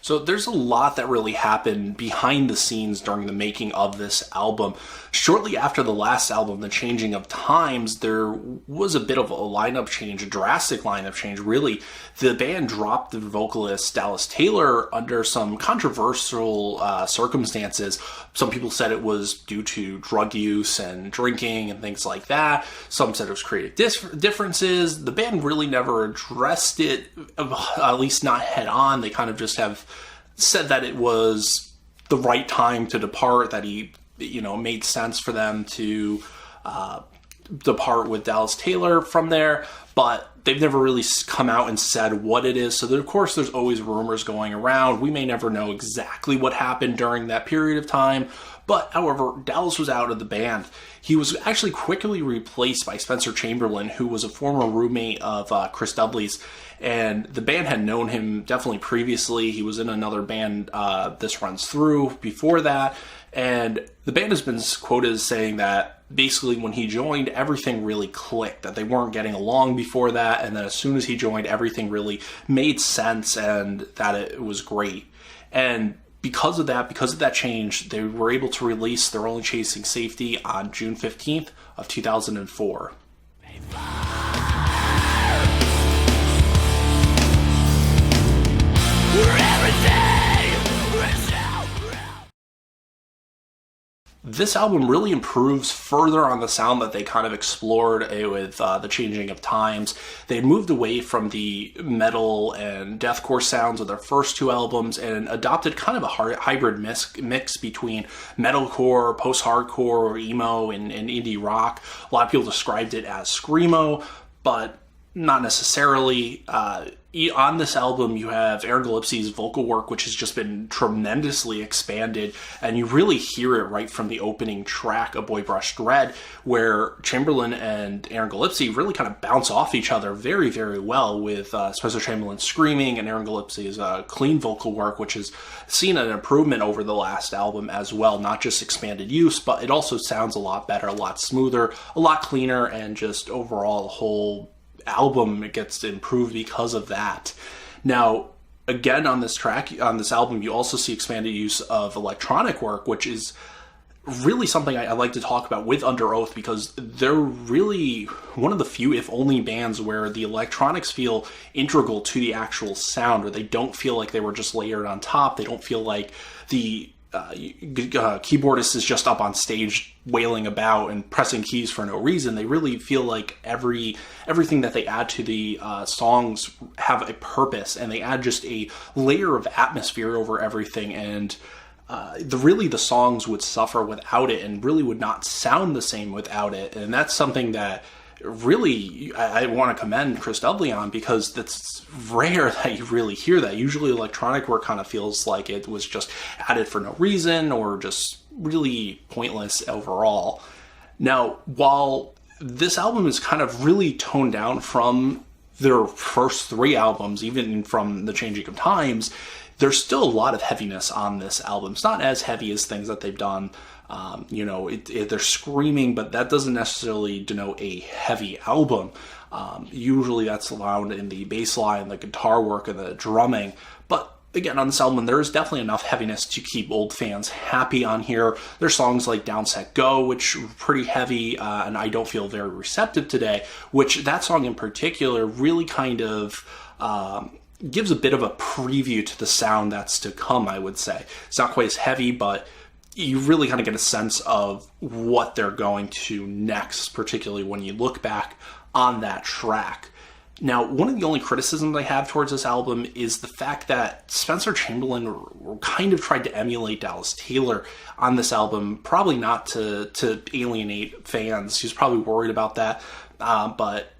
So there's a lot that really happened behind the scenes during the making of this album. Shortly after the last album, The Changing of Times, there was a bit of a lineup change, a drastic lineup change, really. The band dropped the vocalist Dallas Taylor under some controversial circumstances. Some people said it was due to drug use and drinking and things like that. Some said it was creative differences. The band really never addressed it, at least not head on. They kind of just have said that it was the right time to depart, that made sense for them to depart with Dallas Taylor from there, but they've never really come out and said what it is. So of course there's always rumors going around. We may never know exactly what happened during that period of time, but however, Dallas was out of the band. He was actually quickly replaced by Spencer Chamberlain, who was a former roommate of Chris Dudley's, and the band had known him definitely previously. He was in another band, This Runs Through, before that, and the band has been quoted as saying that basically when he joined, everything really clicked, that they weren't getting along before that, and that as soon as he joined, everything really made sense and that it was great. And because of that change, they were able to release They're Only Chasing Safety on June 15th of 2004. This album really improves further on the sound that they kind of explored with The Changing of Times. They had moved away from the metal and deathcore sounds of their first two albums and adopted kind of a hybrid mix between metalcore, post-hardcore, emo, and indie rock. A lot of people described it as screamo, but not necessarily. On this album, you have Aaron Gillespie's vocal work, which has just been tremendously expanded, and you really hear it right from the opening track, A Boy Brushed Red, where Chamberlain and Aaron Gillespie really kind of bounce off each other very, very well, with Spencer Chamberlain screaming and Aaron Gillespie's clean vocal work, which has seen an improvement over the last album as well, not just expanded use, but it also sounds a lot better, a lot smoother, a lot cleaner, and just overall the whole album gets improved because of that. Now, again, on this album, you also see expanded use of electronic work, which is really something I like to talk about with Underoath, because they're really one of the few, if only, bands where the electronics feel integral to the actual sound, where they don't feel like they were just layered on top. They don't feel like the keyboardist is just up on stage wailing about and pressing keys for no reason. They really feel like everything that they add to the songs have a purpose, and they add just a layer of atmosphere over everything, and the songs would suffer without it and really would not sound the same without it. And that's something that really I want to commend Chris Dudley on, because that's rare that you really hear that. Usually electronic work kind of feels like it was just added for no reason or just really pointless overall. Now, while this album is kind of really toned down from their first three albums, even from The Changing of Times, there's still a lot of heaviness on this album. It's not as heavy as things that they've done. They're screaming, but that doesn't necessarily denote a heavy album. Usually that's found in the bass line, the guitar work, and the drumming. But again, on this album, there is definitely enough heaviness to keep old fans happy on here. There's songs like Down, Set, Go, which are pretty heavy, and I don't feel very receptive today, which that song in particular really kind of gives a bit of a preview to the sound that's to come, I would say. It's not quite as heavy, but you really kind of get a sense of what they're going to next, particularly when you look back on that track. Now, one of the only criticisms I have towards this album is the fact that Spencer Chamberlain kind of tried to emulate Dallas Taylor on this album, probably not to alienate fans. He was probably worried about that, but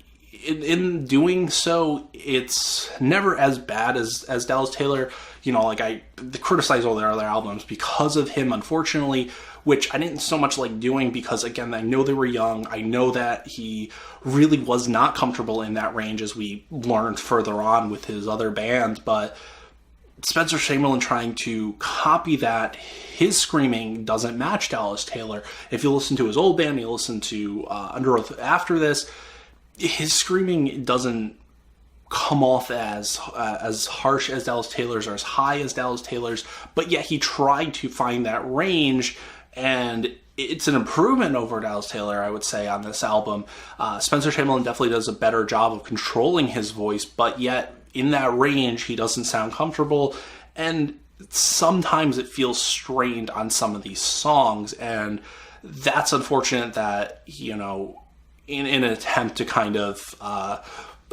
in doing so, it's never as bad as Dallas Taylor. I criticize all their other albums because of him, unfortunately, which I didn't so much like doing because, again, I know they were young. I know that he really was not comfortable in that range, as we learned further on with his other band. But Spencer Chamberlain trying to copy that, his screaming doesn't match Dallas Taylor. If you listen to his old band, you listen to Underoath after this, his screaming doesn't come off as harsh as Dallas Taylor's or as high as Dallas Taylor's, but yet he tried to find that range, and it's an improvement over Dallas Taylor, I would say, on this album. Spencer Chamberlain definitely does a better job of controlling his voice, but yet in that range, he doesn't sound comfortable, and sometimes it feels strained on some of these songs, and that's unfortunate that, you know, in an attempt to kind of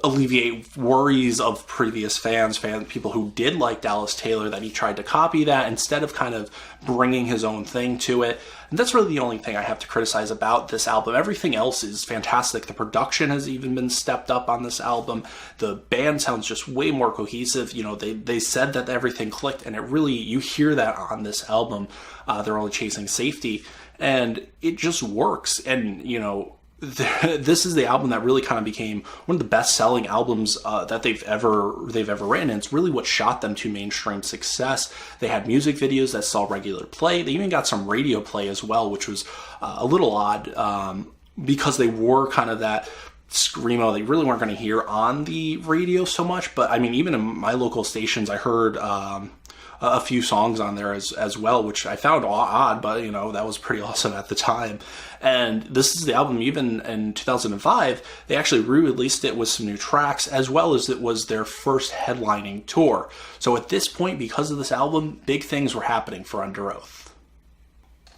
alleviate worries of previous people who did like Dallas Taylor, that he tried to copy that instead of kind of bringing his own thing to it. And that's really the only thing I have to criticize about this album. Everything else is fantastic. The production has even been stepped up on this album. The band sounds just way more cohesive. You know, they said that everything clicked, and it really, you hear that on this album. They're only chasing safety, and it just works. And, you know, this is the album that really kind of became one of the best-selling albums that they've ever written, and it's really what shot them to mainstream success. They had music videos that saw regular play. They even got some radio play as well, which was a little odd because they were kind of that screamo they really weren't going to hear on the radio so much. But I mean, even in my local stations, I heard a few songs on there as well, which I found odd, but, you know, that was pretty awesome at the time. And this is the album, even in 2005, they actually re-released it with some new tracks, as well as it was their first headlining tour. So at this point, because of this album, big things were happening for Underoath.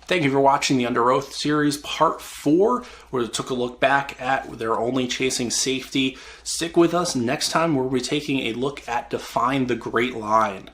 Thank you for watching the Underoath series part 4, where we took a look back at their Only Chasing Safety. Stick with us next time, where we'll be taking a look at Define the Great Line.